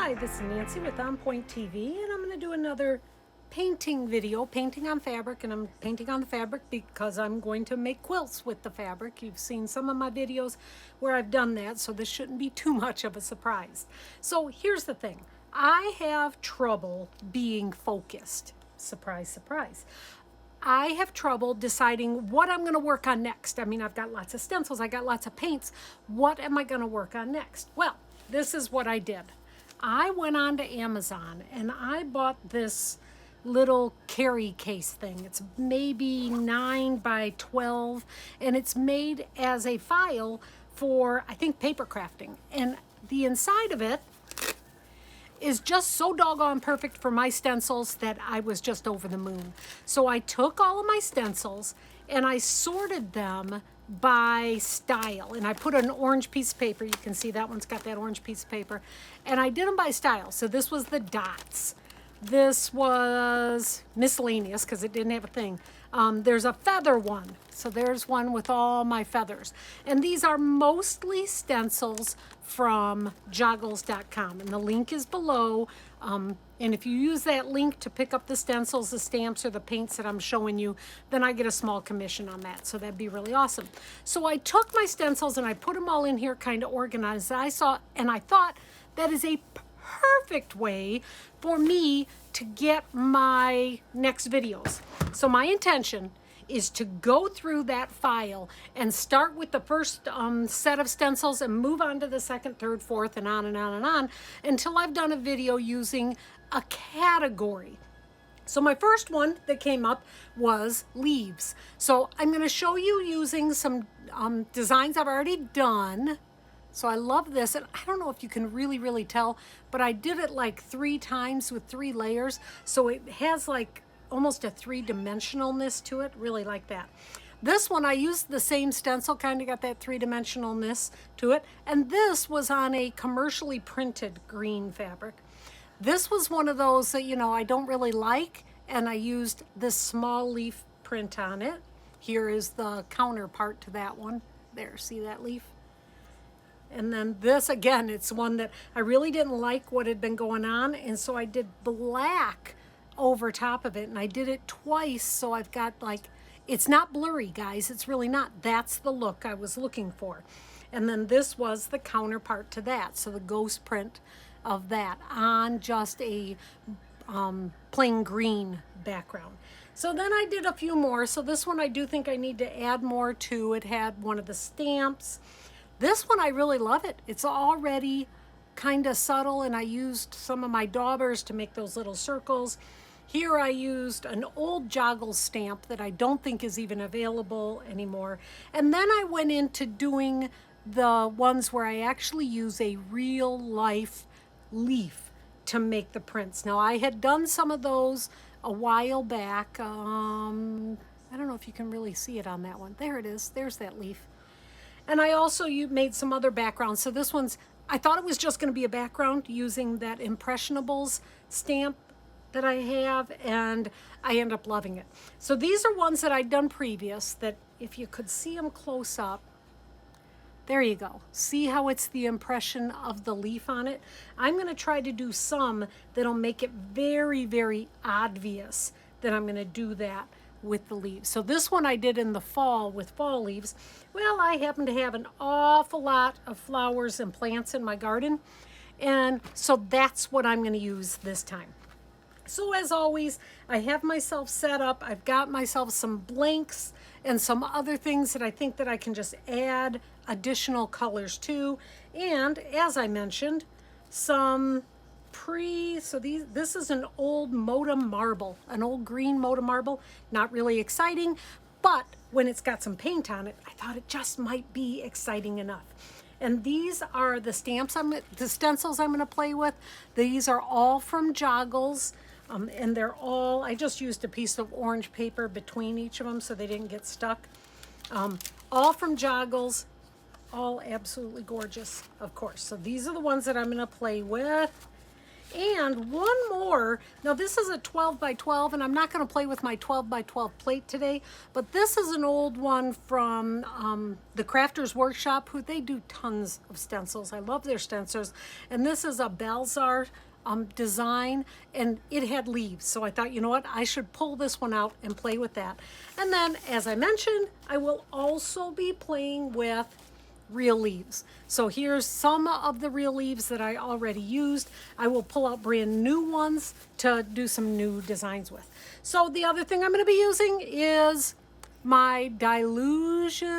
Hi, this is Nancy with On Point TV, and I'm going to do another painting video, painting on fabric, and I'm painting on the fabric because I'm going to make quilts with the fabric. You've seen some of my videos where I've done that, so this shouldn't be too much of a surprise. So here's the thing. I have trouble being focused. Surprise, surprise. I have trouble deciding what I'm going to work on next. I mean, I've got lots of stencils, I got lots of paints. What am I going to work on next? Well, this is what I did. I went on to Amazon and I bought this little carry case thing. It's maybe 9 by 12 and it's made as a file for, I think, paper crafting. And the inside of it is just so doggone perfect for my stencils that I was just over the moon. So I took all of my stencils and I sorted them by style, and I put an orange piece of paper. You can see that one's got that orange piece of paper, and I did them by style. So this was the dots. This was miscellaneous because it didn't have a thing. There's a feather one. So there's one with all my feathers. And these are mostly stencils from joggles.com. And the link is below. And if you use that link to pick up the stencils, the stamps, or the paints that I'm showing you, then I get a small commission on that. So that'd be really awesome. So I took my stencils and I put them all in here kind of organized. I thought that is a perfect way for me to get my next videos. So my intention is to go through that file and start with the first set of stencils and move on to the second, third, fourth, and on and on and on until I've done a video using a category. So my first one that came up was leaves. So I'm going to show you using some designs I've already done. So I love this, and I don't know if you can really tell, but I did it like 3 times with 3 layers, so it has like almost a 3-dimensionalness to it. Really like that. This one I used the same stencil, kind of got that 3-dimensionalness to it, and this was on a commercially printed green fabric. This was one of those that, you know, I don't really like, and I used this small leaf print on it. Here is the counterpart to that one. There, see that leaf? And then this, again, it's one that I really didn't like what had been going on, and so I did black over top of it, and I did it twice, so I've got like, it's not blurry, guys, it's really not. That's the look I was looking for. And then this was the counterpart to that, so the ghost print of that on just a plain green background. So then I did a few more. So this one I do think I need to add more to. It had one of the stamps. This one, I really love it. It's already kind of subtle, and I used some of my daubers to make those little circles. Here I used an old Joggles stamp that I don't think is even available anymore. And then I went into doing the ones where I actually use a real life leaf to make the prints. Now, I had done some of those a while back. I don't know if you can really see it on that one. There it is. There's that leaf. And I also made some other backgrounds. So this one's, I thought it was just going to be a background using that Impressionables stamp that I have, and I end up loving it. So these are ones that I'd done previous that if you could see them close up, there you go. See how it's the impression of the leaf on it? I'm going to try to do some that'll make it very obvious that I'm going to do that with the leaves. So this one I did in the fall with fall leaves. Well, I happen to have an awful lot of flowers and plants in my garden, and so that's what I'm going to use this time. So as always, I have myself set up. I've got myself some blanks and some other things that I think that I can just add additional colors to. And as I mentioned, some this is an old Modem marble, an old green Modem marble. Not really exciting, but when it's got some paint on it, I thought it just might be exciting enough. And these are the the stencils I'm going to play with. These are all from Joggles. And they're all, I just used a piece of orange paper between each of them so they didn't get stuck. All from Joggles, all absolutely gorgeous, of course. So these are the ones that I'm going to play with. And one more. Now this is a 12 by 12, and I'm not going to play with my 12 by 12 plate today, but this is an old one from the Crafters Workshop, who they do tons of stencils. I love their stencils. And this is a Balzar design, and it had leaves. So I thought, you know what, I should pull this one out and play with that. And then, as I mentioned, I will also be playing with real leaves. So here's some of the real leaves that I already used. I will pull out brand new ones to do some new designs with. So the other thing I'm going to be using is my Dilutions.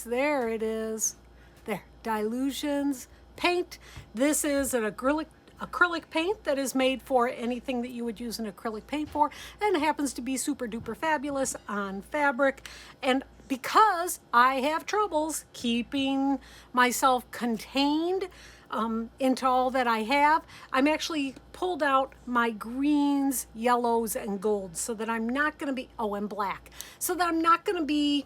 There it is. There, Dilutions paint. This is an acrylic paint that is made for anything that you would use an acrylic paint for, and it happens to be super duper fabulous on fabric. And because I have troubles keeping myself contained into all that I have, I'm actually pulled out my greens, yellows, and golds so that I'm not going to be, oh, and black, so that I'm not going to be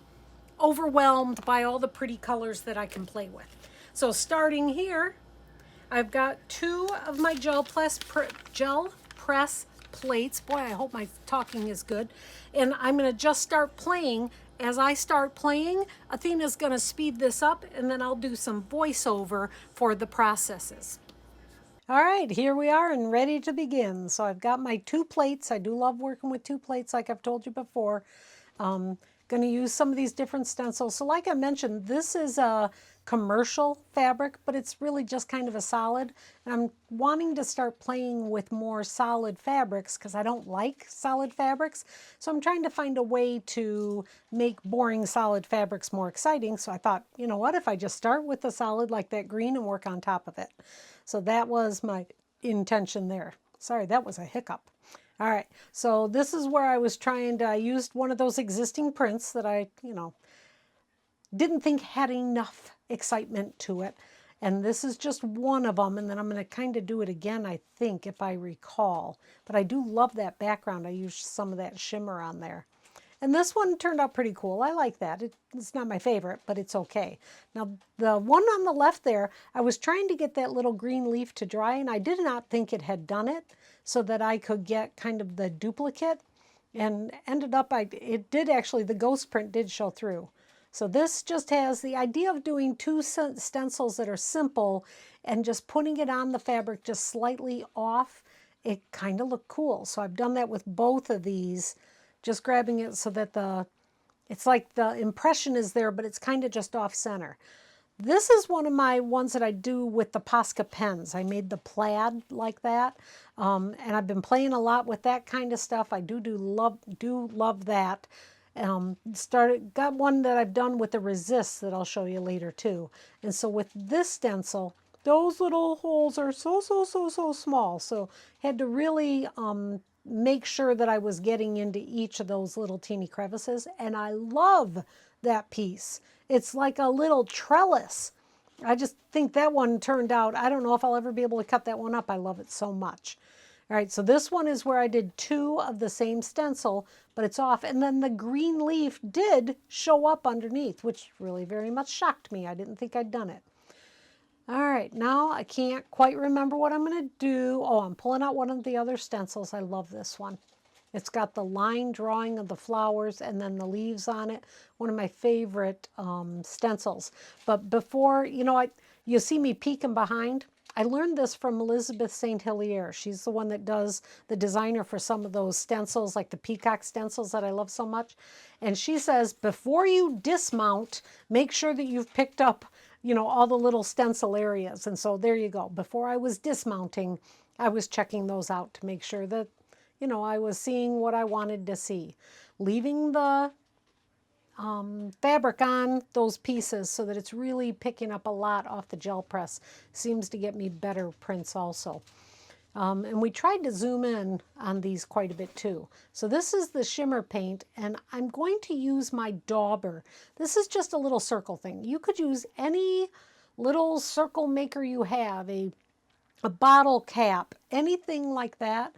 overwhelmed by all the pretty colors that I can play with. So starting here, I've got two of my gel press plates. Boy, I hope my talking is good. And I'm going to just start playing. As I start playing, Athena's going to speed this up, and then I'll do some voiceover for the processes. All right, here we are and ready to begin. So I've got my two plates. I do love working with two plates, like I've told you before. Going to use some of these different stencils. So like I mentioned, this is a commercial fabric, but it's really just kind of a solid. And I'm wanting to start playing with more solid fabrics because I don't like solid fabrics. So I'm trying to find a way to make boring solid fabrics more exciting. So I thought, you know what, if I just start with the solid like that green and work on top of it. So that was my intention there. Sorry, that was a hiccup. All right, so this is where I was trying to, I used one of those existing prints that I, didn't think had enough excitement to it. And this is just one of them, and then I'm going to kind of do it again, I think, if I recall. But I do love that background. I used some of that shimmer on there. And this one turned out pretty cool. I like that. It's not my favorite, but it's okay. Now, the one on the left there, I was trying to get that little green leaf to dry, and I did not think it had done it so that I could get kind of the duplicate. And ended up, it did actually, the ghost print did show through. So this just has the idea of doing two stencils that are simple and just putting it on the fabric just slightly off. It kind of looked cool. So I've done that with both of these, just grabbing it so that it's like the impression is there, but it's kind of just off center. This is one of my ones that I do with the Posca pens. I made the plaid like that, and I've been playing a lot with that kind of stuff. I do love that. Got one that I've done with the resist that I'll show you later too. And so with this stencil, those little holes are so small. So had to really make sure that I was getting into each of those little teeny crevices. And I love that piece. It's like a little trellis. I just think that one turned out, I don't know if I'll ever be able to cut that one up. I love it so much. All right, so this one is where I did two of the same stencil, but it's off. And then the green leaf did show up underneath, which really very much shocked me. I didn't think I'd done it. All right, now I can't quite remember what I'm going to do. Oh, I'm pulling out one of the other stencils. I love this one. It's got the line drawing of the flowers and then the leaves on it. One of my favorite stencils. But before, you see me peeking behind. I learned this from Elizabeth St. Hilaire. She's the one that does the designer for some of those stencils, like the peacock stencils that I love so much. And she says, before you dismount, make sure that you've picked up, all the little stencil areas. And so there you go. Before I was dismounting, I was checking those out to make sure that, I was seeing what I wanted to see. Leaving the fabric on those pieces so that it's really picking up a lot off the gel press. Seems to get me better prints also. And we tried to zoom in on these quite a bit too. So this is the shimmer paint, and I'm going to use my dauber. This is just a little circle thing. You could use any little circle maker you have, a bottle cap, anything like that.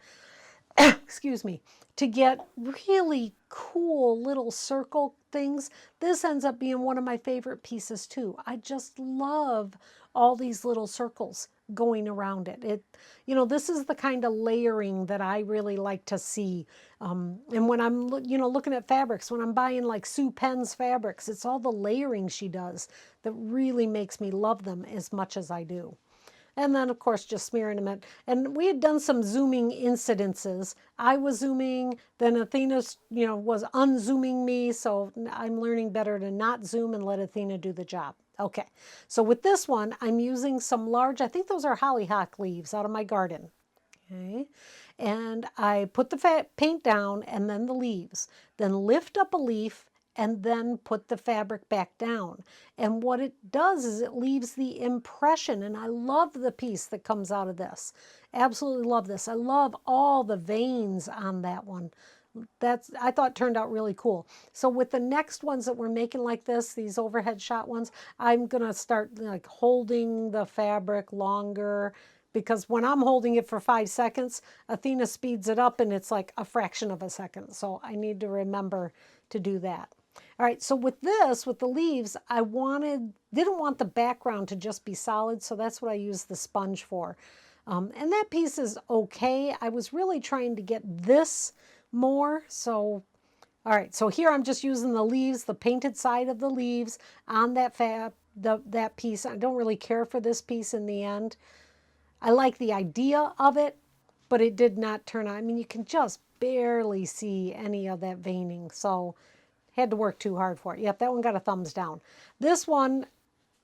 Excuse me, to get really cool little circle things. This ends up being one of my favorite pieces too. I just love all these little circles going around it. You know, this is the kind of layering that I really like to see. And when I'm, you know, looking at fabrics, when I'm buying like Sue Penn's fabrics, it's all the layering she does that really makes me love them as much as I do. And then, of course, just smearing them in. And we had done some zooming incidences. I was zooming, then Athena, you know, was unzooming me. So I'm learning better to not zoom and let Athena do the job. Okay, so with this one, I'm using some large, I think those are hollyhock leaves out of my garden. Okay, and I put the paint down and then the leaves, then lift up a leaf and then put the fabric back down. And what it does is it leaves the impression, and I love the piece that comes out of this. Absolutely love this. I love all the veins on that one. I thought turned out really cool. So with the next ones that we're making like this, these overhead shot ones, I'm gonna start like holding the fabric longer, because when I'm holding it for 5 seconds, Athena speeds it up and it's like a fraction of a second. So I need to remember to do that. All right, so with this, with the leaves, didn't want the background to just be solid, so that's what I used the sponge for. And that piece is okay. I was really trying to get this more, so all right, so here I'm just using the leaves, the painted side of the leaves on that piece. I don't really care for this piece in the end. I like the idea of it, but it did not turn out. I mean, you can just barely see any of that veining, so had to work too hard for it. Yep, that one got a thumbs down. This one,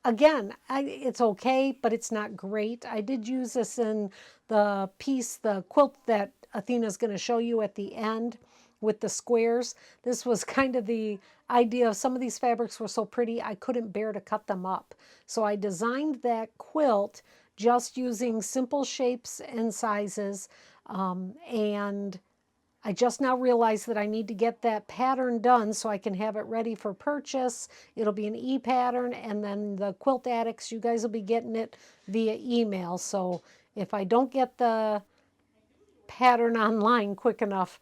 again, it's okay, but it's not great. I did use this in the piece, the quilt that Athena's going to show you at the end with the squares. This was kind of the idea of some of these fabrics were so pretty, I couldn't bear to cut them up. So I designed that quilt just using simple shapes and sizes, and I just now realized that I need to get that pattern done so I can have it ready for purchase. It'll be an e-pattern, and then the Quilt Addicts, you guys will be getting it via email. So if I don't get the pattern online quick enough,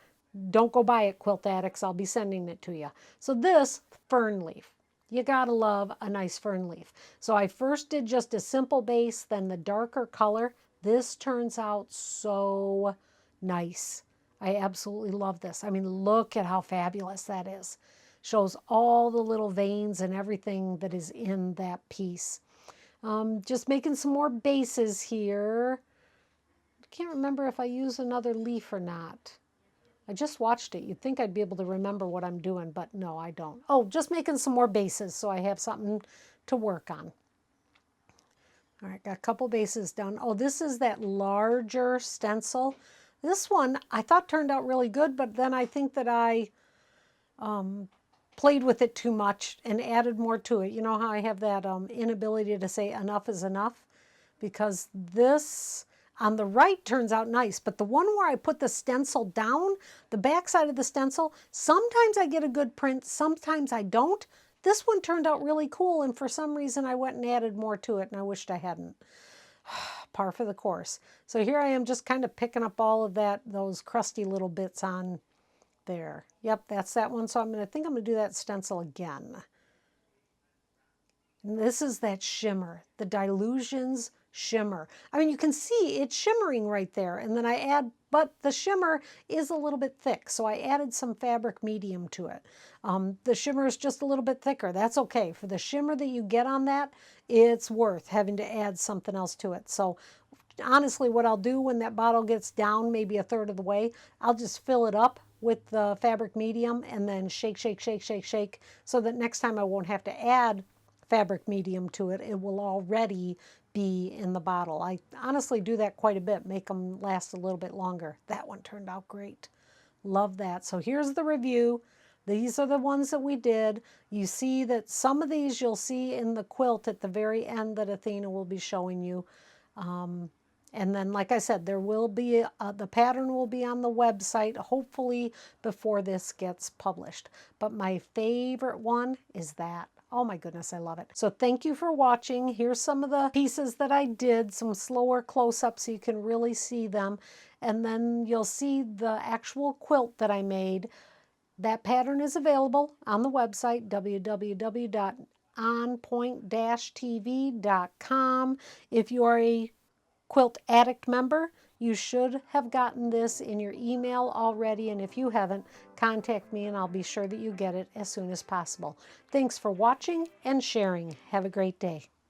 don't go buy it, Quilt Addicts. I'll be sending it to you. So this, fern leaf. You gotta love a nice fern leaf. So I first did just a simple base, then the darker color. This turns out so nice. I absolutely love this. I mean, look at how fabulous that is. Shows all the little veins and everything that is in that piece. Just making some more bases here. I can't remember if I use another leaf or not. I just watched it. You'd think I'd be able to remember what I'm doing, but no, I don't. Oh, just making some more bases so I have something to work on. All right, got a couple bases done. Oh, this is that larger stencil. This one I thought turned out really good, but then I think that I played with it too much and added more to it. You know how I have that inability to say enough is enough? Because this on the right turns out nice, but the one where I put the stencil down, the back side of the stencil, sometimes I get a good print, sometimes I don't. This one turned out really cool, and for some reason I went and added more to it, and I wished I hadn't. Par for the course. So here I am just kind of picking up all of those crusty little bits on there. Yep, that's that one. So I think I'm going to do that stencil again. And this is that shimmer, the Dilutions shimmer. I mean, you can see it's shimmering right there. And then I add, but the shimmer is a little bit thick, so I added some fabric medium to it. The shimmer is just a little bit thicker. That's okay. For the shimmer that you get on that, it's worth having to add something else to it. So honestly, what I'll do when that bottle gets down maybe a third of the way, I'll just fill it up with the fabric medium and then shake, shake, shake, shake, shake, so that next time I won't have to add fabric medium to it. It will already be in the bottle. I honestly do that quite a bit, make them last a little bit longer. That one turned out great. Love that. So here's the review. These are the ones that we did. You see that some of these you'll see in the quilt at the very end that Athena will be showing you. And then, like I said, there will be, the pattern will be on the website, hopefully before this gets published. But my favorite one is that. Oh my goodness, I love it. So thank you for watching. Here's some of the pieces that I did, some slower close-ups so you can really see them. And then you'll see the actual quilt that I made. That pattern is available on the website, www.onpoint-tv.com. If you are a Quilt Addict member, you should have gotten this in your email already, and if you haven't, contact me and I'll be sure that you get it as soon as possible. Thanks for watching and sharing. Have a great day.